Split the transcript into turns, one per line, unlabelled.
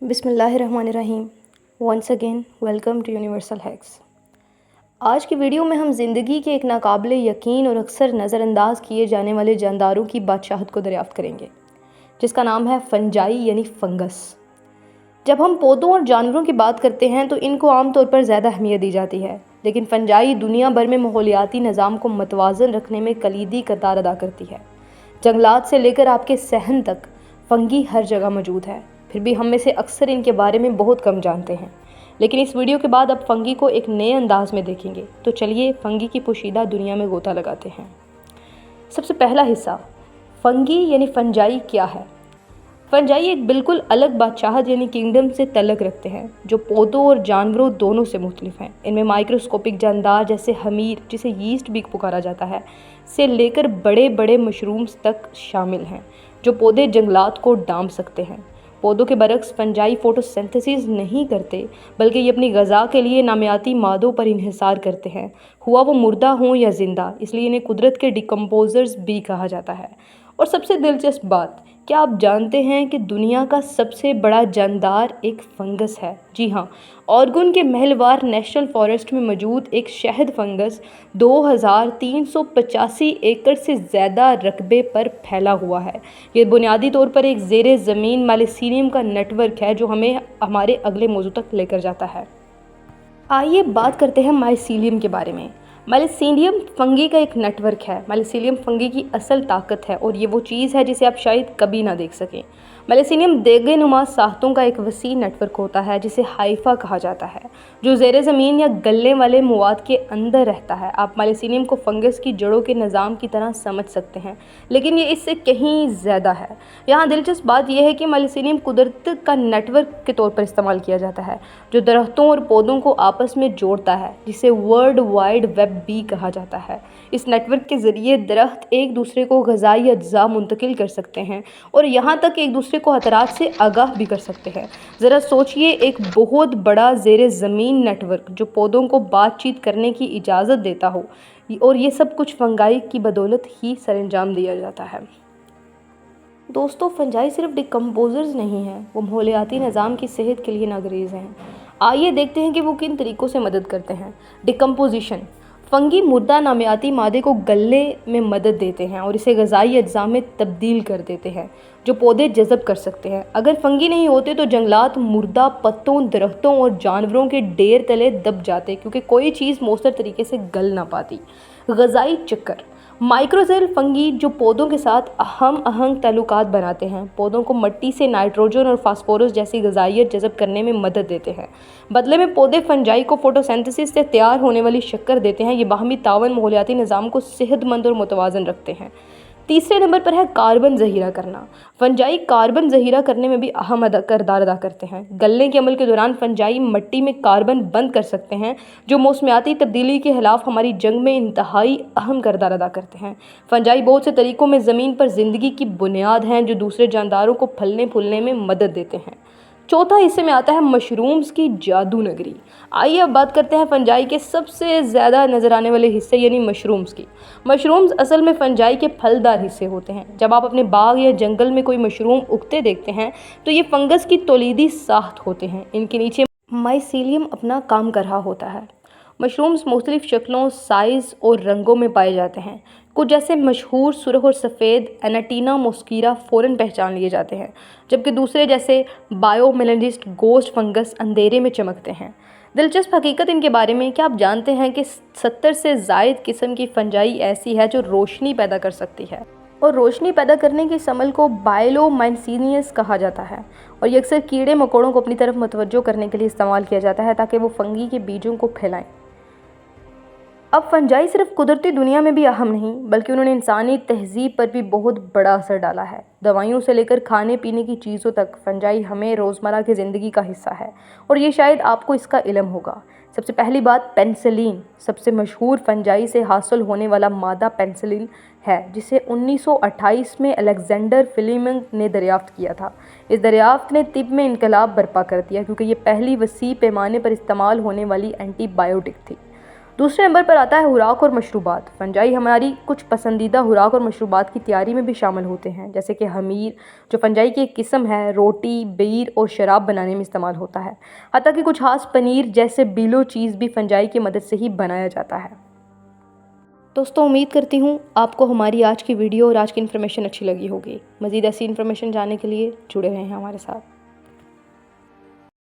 बिस्मिल्लाहिर्रहमानिर्रहीम। Once again welcome to universal hacks. आज की वीडियो में हम ज़िंदगी के एक नाकाबिले यकीन और अक्सर नज़रअंदाज किए जाने वाले जानदारों की बादशाहत को दरियाफ्त करेंगे, जिसका नाम है फंजाई यानी फंगस। जब हम पौधों और जानवरों की बात करते हैं तो इनको आमतौर पर ज़्यादा अहमियत दी जाती है, लेकिन फंजाई दुनिया भर में माहौलियाती निज़ाम को मतवाज़न रखने में कलीदी किरदार अदा करती है। जंगलात से लेकर आपके सहन तक फंगी हर जगह मौजूद है, फिर भी हम में से अक्सर इनके बारे में बहुत कम जानते हैं। लेकिन इस वीडियो के बाद अब फंगी को एक नए अंदाज में देखेंगे, तो चलिए फंगी की पोशीदा दुनिया में गोता लगाते हैं। सबसे पहला हिस्सा, फंगी यानी फंजाई क्या है। फंजाई एक बिल्कुल अलग बादशाहत यानी किंगडम से तल्लक रखते हैं, जो पौधों और जानवरों दोनों से मुख्तलिफ हैं। इनमें माइक्रोस्कोपिक जानदार जैसे हमीर, जिसे यीस्ट भी पुकारा जाता है, से लेकर बड़े बड़े मशरूम्स तक शामिल हैं, जो पौधे जंगलात को डांप सकते हैं। पौधों के बरक्स फंजाई फोटोसिंथेसिस नहीं करते, बल्कि ये अपनी ग़िज़ा के लिए नामियाती मादों पर इन्हिसार करते हैं, हुआ वो मुर्दा हों या ज़िंदा। इसलिए इन्हें कुदरत के डिकम्पोज़र्स भी कहा जाता है। और सबसे दिलचस्प बात, क्या आप जानते हैं कि दुनिया का सबसे बड़ा जानदार एक फंगस है? जी हाँ, ऑरेगन के महलवार नेशनल फॉरेस्ट में मौजूद एक शहद फंगस 2385 एकड़ से ज़्यादा रकबे पर फैला हुआ है। ये बुनियादी तौर पर एक ज़ेरे ज़मीन माइसीलियम का नेटवर्क है, जो हमें हमारे अगले मौजू तक लेकर जाता है। आइए बात करते हैं माइसीलियम के बारे में। माइसीलियम फंगी का एक नेटवर्क है। माइसीलियम फंगी की असल ताकत है, और ये वो चीज़ है जिसे आप शायद कभी ना देख सकें। माइसीलियम देगे नुमा साख्तों का एक वसी नेटवर्क होता है, जिसे हाइफा कहा जाता है, जो ज़ेरे ज़मीन या गलने वाले मवाद के अंदर रहता है। आप माइसीलियम को फंगस की जड़ों के निज़ाम की तरह समझ सकते हैं, लेकिन ये इससे कहीं ज़्यादा है। यहाँ दिलचस्प बात यह है कि माइसीलियम कुदरत का नेटवर्क के तौर पर इस्तेमाल किया जाता है, जो दरख्तों और पौधों को आपस में जोड़ता है, जिसे वर्ल्ड वाइड वेब भी कहा जाता है। इस नेटवर्क के ज़रिए दरख्त एक दूसरे को ग़िज़ाई अज्जा मुंतकिल कर सकते हैं, और यहाँ तक एक दूसरे को खतरात से आगाह भी कर सकते हैं। ज़रा सोचिए, एक बहुत बड़ा ज़ेरे ज़मीन नेटवर्क जो पौधों को बातचीत करने की इजाज़त देता हो, और ये सब कुछ फंगाई की बदौलत ही सरअंजाम दिया जाता है। दोस्तों, फंजाई सिर्फ डिकम्पोज़र्स नहीं हैं, वो माहौलियाती निज़ाम की सेहत के लिए नागरीज़ हैं। आइए देखते हैं कि वो किन तरीक़ों से मदद करते हैं। डिकम्पोजिशन, फंगी मुर्दा नामियाती मादे को गलने में मदद देते हैं और इसे ग़िज़ाई अज्जा में तब्दील कर देते हैं, जो पौधे जज़ब कर सकते हैं। अगर फंगी नहीं होते तो जंगलात मुर्दा पत्तों, दरख्तों और जानवरों के ढेर तले दब जाते, क्योंकि कोई चीज़ मौसर तरीके से गल ना पाती। ग़िज़ाई चक्कर, माइक्रोज़ेल फंगी जो पौधों के साथ अहम ताल्लुकात बनाते हैं, पौधों को मिट्टी से नाइट्रोजन और फास्फोरस जैसी ग़िज़ाइयत जज़ब करने में मदद देते हैं। बदले में पौधे फंजाई को फोटोसिंथेसिस से तैयार होने वाली शक्कर देते हैं। ये बाहमी तावन माहौलियाती निज़ाम को सेहतमंद और मुतवाज़न रखते हैं। तीसरे नंबर पर है कार्बन ज़हीरा करना। फंजाई कार्बन ज़हीरा करने में भी अहम किरदार अदा करते हैं। गलने के अमल के दौरान फंजाई मिट्टी में कार्बन बंद कर सकते हैं, जो मौसमियाती तब्दीली के खिलाफ हमारी जंग में इंतहाई अहम किरदार अदा करते हैं। फंजाई बहुत से तरीक़ों में ज़मीन पर ज़िंदगी की बुनियाद हैं, जो दूसरे जानदारों को फलने फूलने में मदद देते हैं। चौथा हिस्से में आता है मशरूम्स की जादू नगरी। आइए अब बात करते हैं फंजाई के सबसे ज़्यादा नज़र आने वाले हिस्से यानी मशरूम्स की। मशरूम्स असल में फंजाई के फलदार हिस्से होते हैं। जब आप अपने बाग या जंगल में कोई मशरूम उगते देखते हैं तो ये फंगस की तौलीदी साख्त होते हैं। इनके नीचे माइसीलियम अपना काम कर रहा होता है। मशरूम्स मुख्तलिफ़ शक्लों, साइज़ और रंगों में पाए जाते हैं। कुछ जैसे मशहूर सुर्ख और सफ़ेद एनाटीना मोस्कीरा फ़ौरन पहचान लिए जाते हैं, जबकि दूसरे जैसे बायोमेलेनिस्ट गोस्ट फंगस अंधेरे में चमकते हैं। दिलचस्प हकीकत इनके बारे में, क्या आप जानते हैं कि 70 से ज़ायद किस्म की फंजाई ऐसी है जो रोशनी पैदा कर सकती है, और रोशनी पैदा करने के इस अमल को बायोलुमिनेसेंस कहा जाता है, और ये अक्सर कीड़े मकोड़ों को अपनी तरफ मुतवज्जो करने के लिए इस्तेमाल किया जाता है, ताकि वो फंगी के बीजों को फैलाएं। अब फंजाई सिर्फ कुदरती दुनिया में भी अहम नहीं, बल्कि उन्होंने इंसानी तहज़ीब पर भी बहुत बड़ा असर डाला है। दवाइयों से लेकर खाने पीने की चीज़ों तक फंजाई हमें रोज़मर्रा की ज़िंदगी का हिस्सा है, और ये शायद आपको इसका इल्म होगा। सबसे पहली बात, पेनिसिलिन सबसे मशहूर फंजाई से हासिल होने वाला मादा पेनिसिलिन है, जिसे 1928 में अलेक्जेंडर फ्लेमिंग ने दरियाफ़्त किया था। इस दरियाफ़्त ने तिब में इनकलाब बर्पा कर दिया, क्योंकि ये पहली वसी पैमाने पर इस्तेमाल होने वाली एंटीबायोटिक थी। दूसरे नंबर पर आता है खुराक और मशरूबात। फंजाई हमारी कुछ पसंदीदा खुराक और मशरूबात की तैयारी में भी शामिल होते हैं, जैसे कि हमीर जो फंजाई की एक किस्म है, रोटी, बीर और शराब बनाने में इस्तेमाल होता है। हत्ता कि कुछ खास पनीर जैसे बिलो चीज़ भी फंजाई की मदद से ही बनाया जाता है। दोस्तों, उम्मीद करती हूँ आपको हमारी आज की वीडियो और आज की इन्फॉर्मेशन अच्छी लगी होगी। मज़ीद ऐसी इन्फॉर्मेशन जानने के लिए जुड़े रहें हमारे साथ।